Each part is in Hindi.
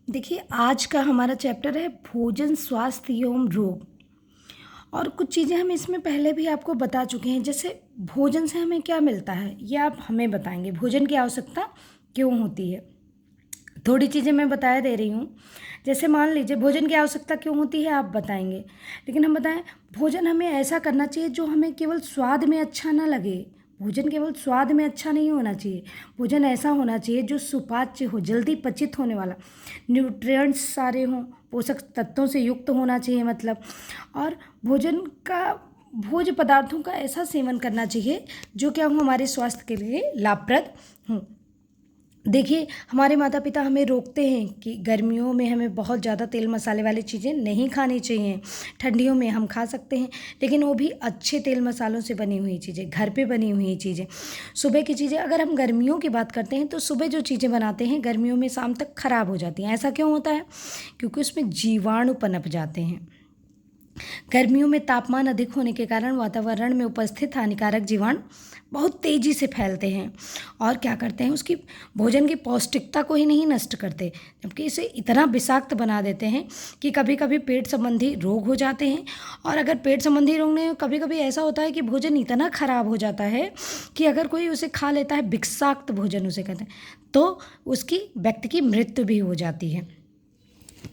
देखिए, आज का हमारा चैप्टर है भोजन, स्वास्थ्य एवं रोग। और कुछ चीज़ें हम इसमें पहले भी आपको बता चुके हैं। जैसे भोजन से हमें क्या मिलता है ये आप हमें बताएंगे, भोजन की आवश्यकता क्यों होती है। थोड़ी चीज़ें मैं बता दे रही हूँ। जैसे मान लीजिए भोजन की आवश्यकता क्यों होती है आप बताएंगे, लेकिन हम बताएं भोजन हमें ऐसा करना चाहिए जो हमें केवल स्वाद में अच्छा ना लगे। भोजन केवल स्वाद में अच्छा नहीं होना चाहिए। भोजन ऐसा होना चाहिए जो सुपाच्य हो, जल्दी पचित होने वाला, न्यूट्रिएंट्स सारे हों, पोषक तत्वों से युक्त होना चाहिए मतलब। और भोजन का भोज्य पदार्थों का ऐसा सेवन करना चाहिए जो क्या हो हमारे स्वास्थ्य के लिए लाभप्रद हों। देखिए, हमारे माता पिता हमें रोकते हैं कि गर्मियों में हमें बहुत ज़्यादा तेल मसाले वाली चीज़ें नहीं खानी चाहिए, ठंडियों में हम खा सकते हैं, लेकिन वो भी अच्छे तेल मसालों से बनी हुई चीज़ें, घर पे बनी हुई चीज़ें। सुबह की चीज़ें अगर हम गर्मियों की बात करते हैं तो सुबह जो चीज़ें बनाते हैं गर्मियों में शाम तक ख़राब हो जाती हैं। ऐसा क्यों होता है? क्योंकि उसमें जीवाणु पनप जाते हैं। गर्मियों में तापमान अधिक होने के कारण वातावरण में उपस्थित हानिकारक जीवाणु बहुत तेज़ी से फैलते हैं और क्या करते हैं, उसकी भोजन की पौष्टिकता को ही नहीं नष्ट करते, जबकि इसे इतना विषाक्त बना देते हैं कि कभी कभी पेट संबंधी रोग हो जाते हैं। और अगर पेट संबंधी रोग नहीं, कभी कभी ऐसा होता है कि भोजन इतना खराब हो जाता है कि अगर कोई उसे खा लेता है, विषाक्त भोजन उसे कहते हैं, तो उसकी व्यक्ति की मृत्यु भी हो जाती है।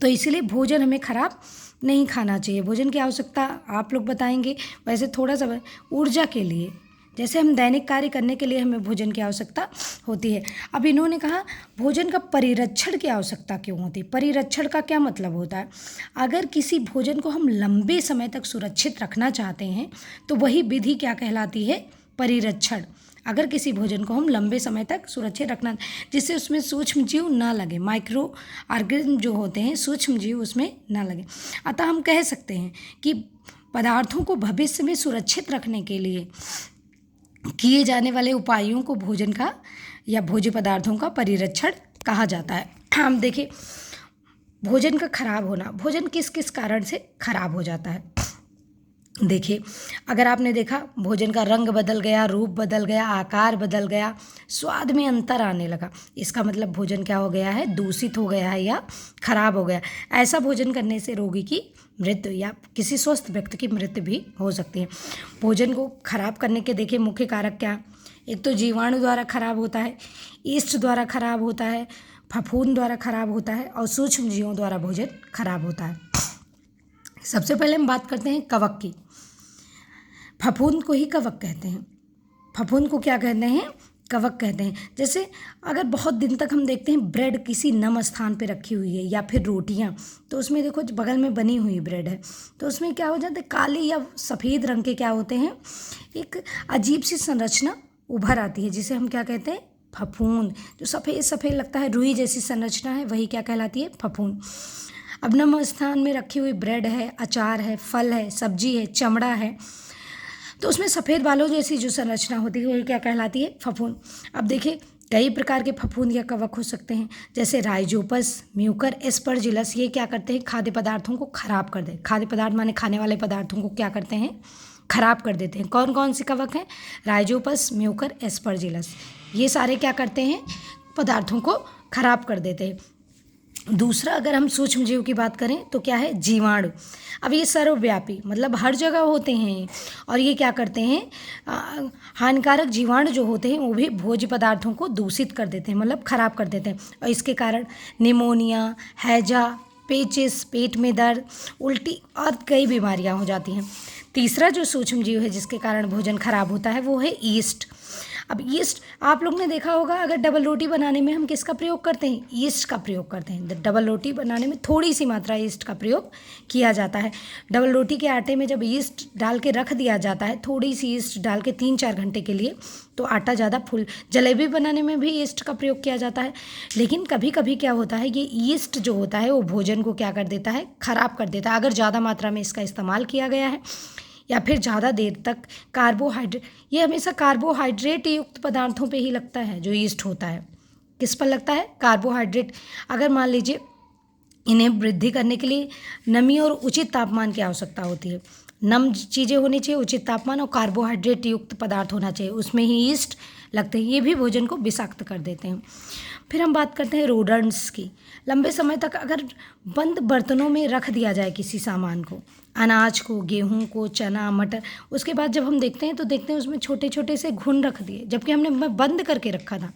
तो इसीलिए भोजन हमें खराब नहीं खाना चाहिए। भोजन की आवश्यकता आप लोग बताएंगे। वैसे थोड़ा सा ऊर्जा के लिए, जैसे हम दैनिक कार्य करने के लिए हमें भोजन की आवश्यकता होती है। अब इन्होंने कहा भोजन का परिरक्षण की आवश्यकता क्यों होती है। परिरक्षण का क्या मतलब होता है? अगर किसी भोजन को हम लंबे समय तक सुरक्षित रखना चाहते हैं तो वही विधि क्या कहलाती है? परिरक्षण। अगर किसी भोजन को हम लंबे समय तक सुरक्षित रखना, जिससे उसमें सूक्ष्म जीव ना लगे, माइक्रो ऑर्गेनिज्म जो होते हैं सूक्ष्म जीव उसमें ना लगे, अतः हम कह सकते हैं कि पदार्थों को भविष्य में सुरक्षित रखने के लिए किए जाने वाले उपायों को भोजन का या भोज्य पदार्थों का परिरक्षण कहा जाता है। हम देखिए, भोजन का खराब होना, भोजन किस किस कारण से खराब हो जाता है। देखिए, अगर आपने देखा भोजन का रंग बदल गया, रूप बदल गया, आकार बदल गया, स्वाद में अंतर आने लगा, इसका मतलब भोजन क्या हो गया है? दूषित हो गया है या खराब हो गया। ऐसा भोजन करने से रोगी की मृत्यु या किसी स्वस्थ व्यक्ति की मृत्यु भी हो सकती है। भोजन को खराब करने के देखिए मुख्य कारक क्या? एक तो जीवाणु द्वारा खराब होता है, ईस्ट द्वारा खराब होता है, फफूंद द्वारा खराब होता है और सूक्ष्म जीवों द्वारा भोजन खराब होता है। सबसे पहले हम बात करते हैं कवक की। फफूंद को ही कवक कहते हैं। फफूंद को क्या कहते हैं? कवक कहते हैं। जैसे अगर बहुत दिन तक हम देखते हैं ब्रेड किसी नम स्थान पे रखी हुई है या फिर रोटियां, तो उसमें देखो बगल में बनी हुई ब्रेड है, तो उसमें क्या हो जाता है? काले या सफ़ेद रंग के क्या होते हैं? एक अजीब सी संरचना उभर आती है, जिसे हम क्या कहते हैं? फफूंद। जो सफ़ेद सफ़ेद लगता है, रुई जैसी संरचना है, वही क्या कहलाती है? फफूंद। अब नम स्थान में रखी हुई ब्रेड है, अचार है, फल है, सब्जी है, चमड़ा है, तो उसमें सफ़ेद बालों जैसी जो संरचना होती है वही क्या कहलाती है? फफूंद। अब देखिए, कई प्रकार के फफूंद या कवक हो सकते हैं, जैसे राइजोपस, म्यूकर, एस्परजिलस। ये क्या करते हैं? खाद्य पदार्थों को खराब कर देते। खाद्य पदार्थ माने खाने वाले पदार्थों को क्या करते हैं? खराब कर देते हैं। कौन कौन से कवक हैं? Rhizopus, Mucor, Aspergillus. ये सारे क्या करते हैं? पदार्थों को खराब कर देते हैं। दूसरा, अगर हम सूक्ष्म जीव की बात करें तो क्या है? जीवाणु। अब ये सर्वव्यापी मतलब हर जगह होते हैं और ये क्या करते हैं? हानिकारक जीवाणु जो होते हैं वो भी भोज्य पदार्थों को दूषित कर देते हैं, मतलब खराब कर देते हैं, और इसके कारण निमोनिया, हैजा, पेचिस, पेट में दर्द, उल्टी और कई बीमारियां हो जाती हैं। तीसरा जो सूक्ष्म जीव है जिसके कारण भोजन खराब होता है वो है ईस्ट। अब ईस्ट आप लोग ने देखा होगा, अगर डबल रोटी बनाने में हम किसका प्रयोग करते हैं? ईस्ट का प्रयोग करते हैं। डबल रोटी बनाने में थोड़ी सी मात्रा ईस्ट का प्रयोग किया जाता है। डबल रोटी के आटे में जब ईस्ट डाल के रख दिया जाता है, थोड़ी सी ईस्ट डाल के 3-4 घंटे के लिए, तो आटा ज़्यादा फूल। जलेबी बनाने में भी ईस्ट का प्रयोग किया जाता है। लेकिन कभी कभी क्या होता है, ये ईस्ट जो होता है वो भोजन को क्या कर देता है? खराब कर देता है, अगर ज़्यादा मात्रा में इसका इस्तेमाल किया गया है या फिर ज़्यादा देर तक कार्बोहाइड्रेट। ये हमेशा कार्बोहाइड्रेट युक्त पदार्थों पे ही लगता है जो ईस्ट होता है। किस पर लगता है? कार्बोहाइड्रेट। अगर मान लीजिए इन्हें वृद्धि करने के लिए नमी और उचित तापमान की आवश्यकता होती है। नम चीज़ें होनी चाहिए, उचित तापमान और कार्बोहाइड्रेट युक्त पदार्थ होना चाहिए, उसमें ही ईस्ट लगते हैं, ये भी भोजन को विषाक्त कर देते हैं। फिर हम बात करते हैं रोडेंट्स की। लंबे समय तक अगर बंद बर्तनों में रख दिया जाए किसी सामान को, अनाज को, गेहूं को, चना, मटर, उसके बाद जब हम देखते हैं तो देखते हैं उसमें छोटे छोटे से घुन रख दिए, जबकि हमने बंद करके रखा था।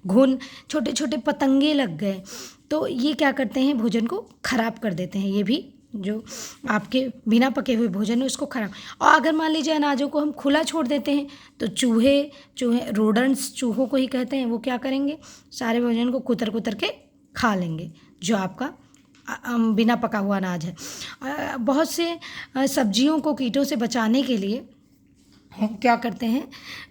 घुन, छोटे छोटे पतंगे लग गए, तो ये क्या करते हैं, भोजन को खराब कर देते हैं। ये भी जो आपके बिना पके हुए भोजन है उसको खराब। और अगर मान लीजिए अनाजों को हम खुला छोड़ देते हैं तो चूहे रोडेंट्स, चूहों को ही कहते हैं, वो क्या करेंगे, सारे भोजन को कुतर कुतर के खा लेंगे जो आपका बिना पका हुआ अनाज है। बहुत से सब्जियों को कीटों से बचाने के लिए हम क्या करते हैं,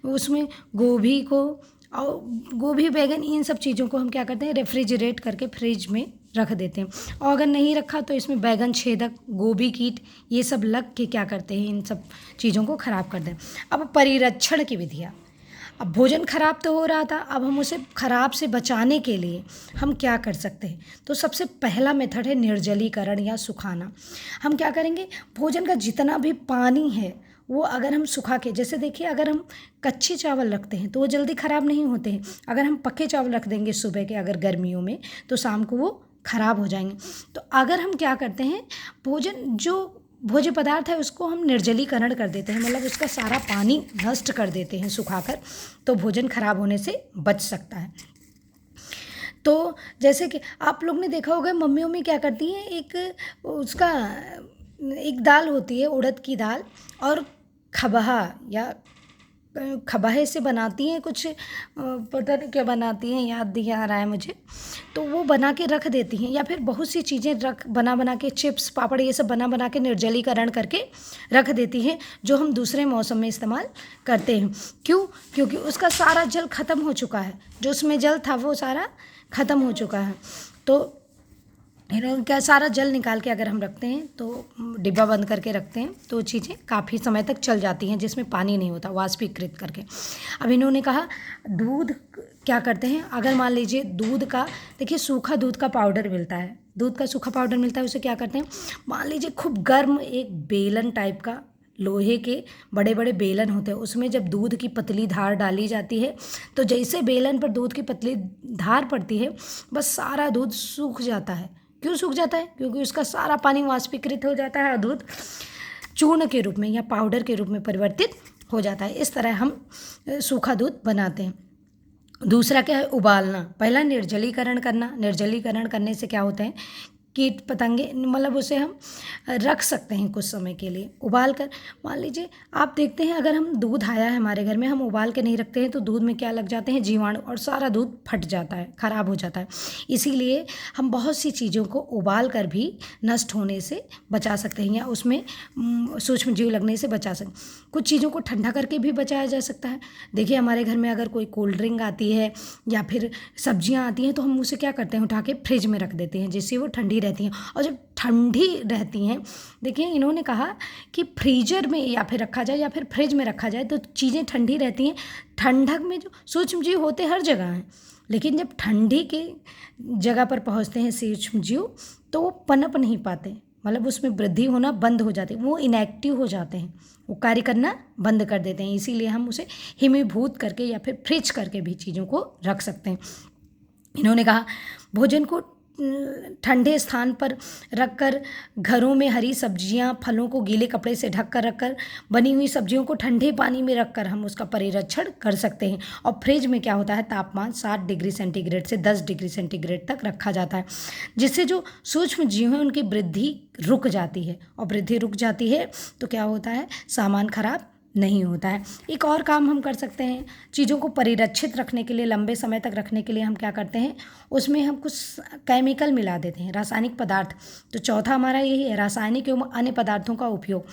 उसमें गोभी को और गोभी, बैगन, इन सब चीज़ों को हम क्या करते हैं, रेफ्रिजरेट करके फ्रिज में रख देते हैं। और अगर नहीं रखा तो इसमें बैगन छेदक, गोभी कीट, ये सब लग के क्या करते हैं, इन सब चीज़ों को खराब कर दें। अब परिरक्षण की विधियाँ। अब भोजन खराब तो हो रहा था, अब हम उसे खराब से बचाने के लिए हम क्या कर सकते हैं, तो सबसे पहला मेथड है निर्जलीकरण या सुखाना। हम क्या करेंगे, भोजन का जितना भी पानी है वो अगर हम सुखा के, जैसे देखिए अगर हम कच्चे चावल रखते हैं तो वो जल्दी ख़राब नहीं होते हैं। अगर हम पके चावल रख देंगे सुबह के, अगर गर्मियों में, तो शाम को वो ख़राब हो जाएंगे। तो अगर हम क्या करते हैं, जो भोज्य पदार्थ है उसको हम निर्जलीकरण कर देते हैं, मतलब उसका सारा पानी नष्ट कर देते हैं सुखाकर, तो भोजन खराब होने से बच सकता है। तो जैसे कि आप लोग ने देखा होगा, मम्मी क्या करती हैं, एक दाल होती है, उड़द की दाल, और खबहा या खबहे से बनाती हैं कुछ, पता नहीं क्या बनाती हैं, याद नहीं आ रहा है मुझे, तो वो बना के रख देती हैं। या फिर बहुत सी चीज़ें बना के, चिप्स, पापड़, ये सब बना के निर्जलीकरण करके रख देती हैं, जो हम दूसरे मौसम में इस्तेमाल करते हैं। क्यों? क्योंकि उसका सारा जल ख़त्म हो चुका है, जो उसमें जल था वो सारा ख़त्म हो चुका है। तो क्या सारा जल निकाल के अगर हम रखते हैं, तो डिब्बा बंद करके रखते हैं, तो चीज़ें काफ़ी समय तक चल जाती हैं, जिसमें पानी नहीं होता, वाष्पीकृत करके। अब इन्होंने कहा दूध क्या करते हैं, अगर मान लीजिए दूध का, देखिए सूखा दूध का पाउडर मिलता है, दूध का सूखा पाउडर मिलता है, उसे क्या करते हैं, मान लीजिए खूब गर्म एक बेलन टाइप का, लोहे के बड़े बड़े बेलन होते हैं, उसमें जब दूध की पतली धार डाली जाती है, तो जैसे बेलन पर दूध की पतली धार पड़ती है, बस सारा दूध सूख जाता है। क्यों सूख जाता है? क्योंकि उसका सारा पानी वाष्पीकृत हो जाता है और दूध चूर्ण के रूप में या पाउडर के रूप में परिवर्तित हो जाता है। इस तरह हम सूखा दूध बनाते हैं। दूसरा क्या है, उबालना। पहला निर्जलीकरण करना। निर्जलीकरण करने से क्या होता है, कीट पतंगे, मतलब उसे हम रख सकते हैं कुछ समय के लिए उबाल कर। मान लीजिए आप देखते हैं, अगर हम दूध आया है हमारे घर में, हम उबाल के नहीं रखते हैं तो दूध में क्या लग जाते हैं, जीवाणु, और सारा दूध फट जाता है, ख़राब हो जाता है। इसीलिए हम बहुत सी चीज़ों को उबाल कर भी नष्ट होने से बचा सकते हैं, या उसमें सूक्ष्म जीव लगने से बचा सकते हैं। कुछ चीज़ों को ठंडा करके भी बचाया जा सकता है। देखिए हमारे घर में अगर कोई कोल्ड ड्रिंक आती है या फिर सब्जियां आती हैं, तो हम उसे क्या करते हैं, उठा के फ्रिज में रख देते हैं, जिससे वो ठंडी रहती हैं। और जब ठंडी रहती हैं, देखिए इन्होंने कहा कि फ्रीजर में या फिर रखा जाए या फिर फ्रिज में रखा जाए तो चीज़ें ठंडी रहती हैं। ठंडक में जो सूक्ष्म जीव होते हर जगह हैं, लेकिन जब ठंडी के जगह पर पहुंचते हैं सूक्ष्म जीव, तो वो पनप नहीं पाते, मतलब उसमें वृद्धि होना बंद हो जाती है, वो इनएक्टिव हो जाते हैं, वो कार्य करना बंद कर देते हैं। इसीलिए हम उसे हिमीभूत करके या फिर फ्रिज करके भी चीज़ों को रख सकते हैं। इन्होंने कहा भोजन को ठंडे स्थान पर रखकर, घरों में हरी सब्जियां, फलों को गीले कपड़े से ढक कर रखकर, बनी हुई सब्जियों को ठंडे पानी में रखकर हम उसका परिरक्षण कर सकते हैं। और फ्रिज में क्या होता है, तापमान 7 डिग्री सेंटीग्रेड से 10 डिग्री सेंटीग्रेड तक रखा जाता है, जिससे जो सूक्ष्म जीव हैं उनकी वृद्धि रुक जाती है। और वृद्धि रुक जाती है तो क्या होता है, सामान खराब नहीं होता है। एक और काम हम कर सकते हैं, चीज़ों को परिरक्षित रखने के लिए, लंबे समय तक रखने के लिए हम क्या करते हैं, उसमें हम कुछ केमिकल मिला देते हैं, रासायनिक पदार्थ। तो चौथा हमारा यही है, रासायनिक एवं अन्य पदार्थों का उपयोग।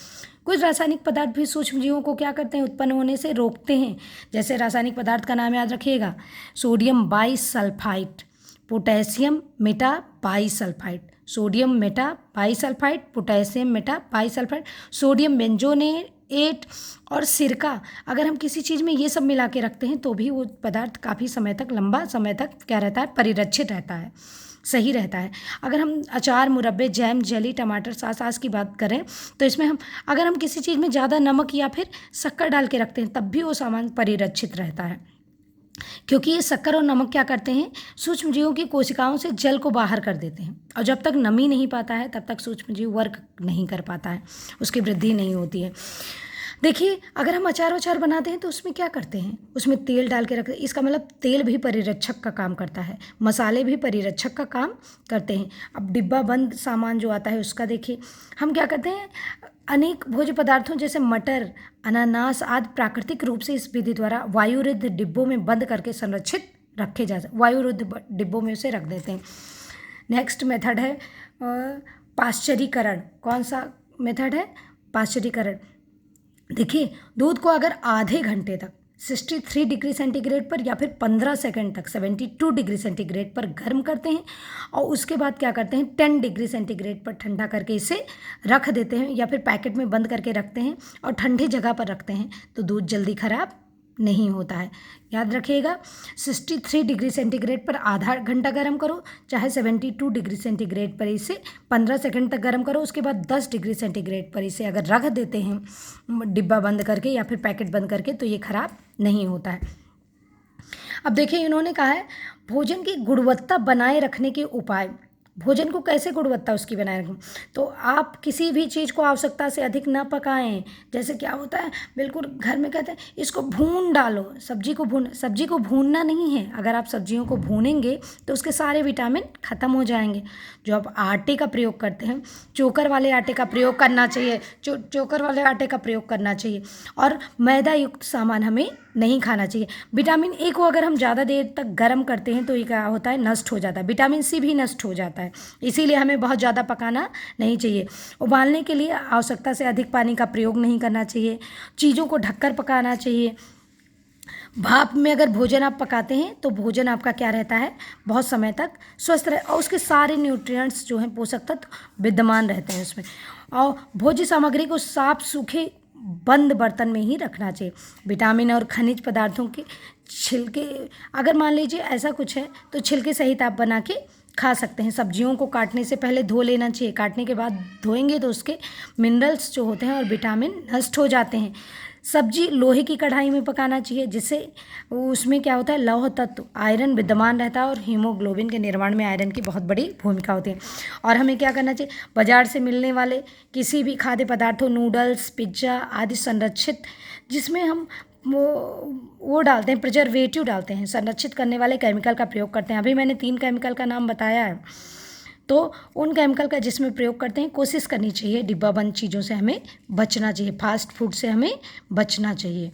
कुछ रासायनिक पदार्थ भी सूक्ष्म जीवों को क्या करते हैं, उत्पन्न होने से रोकते हैं। जैसे रासायनिक पदार्थ का नाम याद रखिएगा, sodium bisulphite, potassium metabisulphite, sodium metabisulphite, potassium metabisulphite, sodium benzoate और सिरका। अगर हम किसी चीज़ में ये सब मिला के रखते हैं तो भी वो पदार्थ काफ़ी समय तक, लंबा समय तक क्या रहता है, परिरक्षित रहता है, सही रहता है। अगर हम अचार, मुरब्बे, जैम, जेली, टमाटर सॉस की बात करें तो इसमें अगर हम किसी चीज़ में ज़्यादा नमक या फिर शक्कर डाल के रखते हैं तब भी वो सामान परिरक्षित रहता है। क्योंकि ये शक्कर और नमक क्या करते हैं, सूक्ष्म जीवों की कोशिकाओं से जल को बाहर कर देते हैं, और जब तक नमी नहीं पाता है तब तक सूक्ष्म जीव वर्क नहीं कर पाता है, उसकी वृद्धि नहीं होती है। देखिए, अगर हम अचार वचार बनाते हैं तो उसमें क्या करते हैं, उसमें तेल डाल के रखते हैं। इसका मतलब तेल भी परिरक्षक का काम करता है, मसाले भी परिरक्षक का काम करते हैं। अब डिब्बा बंद सामान जो आता है उसका देखिए, हम क्या करते हैं, अनेक भोज्य पदार्थों जैसे मटर, अनानास आदि प्राकृतिक रूप से इस विधि द्वारा वायुरुद्ध डिब्बों में बंद करके संरक्षित रखे जा सकते, वायुरुद्ध डिब्बों में उसे रख देते हैं। नेक्स्ट मेथड है पाश्चरीकरण। कौन सा मेथड है, पाश्चरीकरण। देखिए, दूध को अगर आधे घंटे तक 63 डिग्री सेंटीग्रेड पर या फिर 15 सेकंड तक 72 डिग्री सेंटीग्रेड पर गर्म करते हैं, और उसके बाद क्या करते हैं, 10 डिग्री सेंटीग्रेड पर ठंडा करके इसे रख देते हैं, या फिर पैकेट में बंद करके रखते हैं और ठंडी जगह पर रखते हैं, तो दूध जल्दी खराब नहीं होता है। याद रखिएगा, 63 डिग्री सेंटीग्रेड पर आधा घंटा गर्म करो, चाहे 72 डिग्री सेंटीग्रेड पर इसे 15 सेकंड तक गर्म करो, उसके बाद 10 डिग्री सेंटीग्रेड पर इसे अगर रख देते हैं डिब्बा बंद करके या फिर पैकेट बंद करके, तो ये खराब नहीं होता है। अब देखिए, इन्होंने कहा है भोजन की गुणवत्ता बनाए रखने के उपाय। भोजन को कैसे गुणवत्ता उसकी बनाए रखें, तो आप किसी भी चीज़ को आवश्यकता से अधिक ना पकाएं। जैसे क्या होता है, बिल्कुल घर में कहते हैं इसको भून डालो, सब्जी को भूनना नहीं है। अगर आप सब्जियों को भूनेंगे तो उसके सारे विटामिन खत्म हो जाएंगे। जो आप आटे का प्रयोग करते हैं, चोकर वाले आटे का प्रयोग करना चाहिए, चोकर वाले आटे का प्रयोग करना चाहिए, और मैदा युक्त सामान हमें नहीं खाना चाहिए। विटामिन ए को अगर हम ज़्यादा देर तक गर्म करते हैं तो ये क्या होता है, नष्ट हो जाता है। विटामिन सी भी नष्ट हो जाता है, इसीलिए हमें बहुत ज़्यादा पकाना नहीं चाहिए। उबालने के लिए आवश्यकता से अधिक पानी का प्रयोग नहीं करना चाहिए। चीज़ों को ढककर पकाना चाहिए। भाप में अगर भोजन आप पकाते हैं तो भोजन आपका क्या रहता है, बहुत समय तक स्वस्थ रहे, और उसके सारे न्यूट्रिएंट्स जो हैं, पोषक तत्व विद्यमान रहते हैं उसमें। और भोज्य सामग्री को साफ सूखे बंद बर्तन में ही रखना चाहिए। विटामिन और खनिज पदार्थों के छिलके, अगर मान लीजिए ऐसा कुछ है तो छिलके सहित आप बना के खा सकते हैं। सब्जियों को काटने से पहले धो लेना चाहिए, काटने के बाद धोएंगे तो उसके मिनरल्स जो होते हैं और विटामिन नष्ट हो जाते हैं। सब्जी लोहे की कढ़ाई में पकाना चाहिए, जिससे उसमें क्या होता है, लौह तत्व आयरन विद्यमान रहता है, और हीमोग्लोबिन के निर्माण में आयरन की बहुत बड़ी भूमिका होती है। और हमें क्या करना चाहिए, बाजार से मिलने वाले किसी भी खाद्य पदार्थों, नूडल्स, पिज्ज़ा आदि संरक्षित, जिसमें हम वो डालते हैं, प्रिजर्वेटिव डालते हैं, संरक्षित करने वाले केमिकल का प्रयोग करते हैं। अभी मैंने 3 केमिकल का नाम बताया है, तो उन केमिकल का जिसमें प्रयोग करते हैं, कोशिश करनी चाहिए डिब्बा बंद चीज़ों से हमें बचना चाहिए, फास्ट फूड से हमें बचना चाहिए।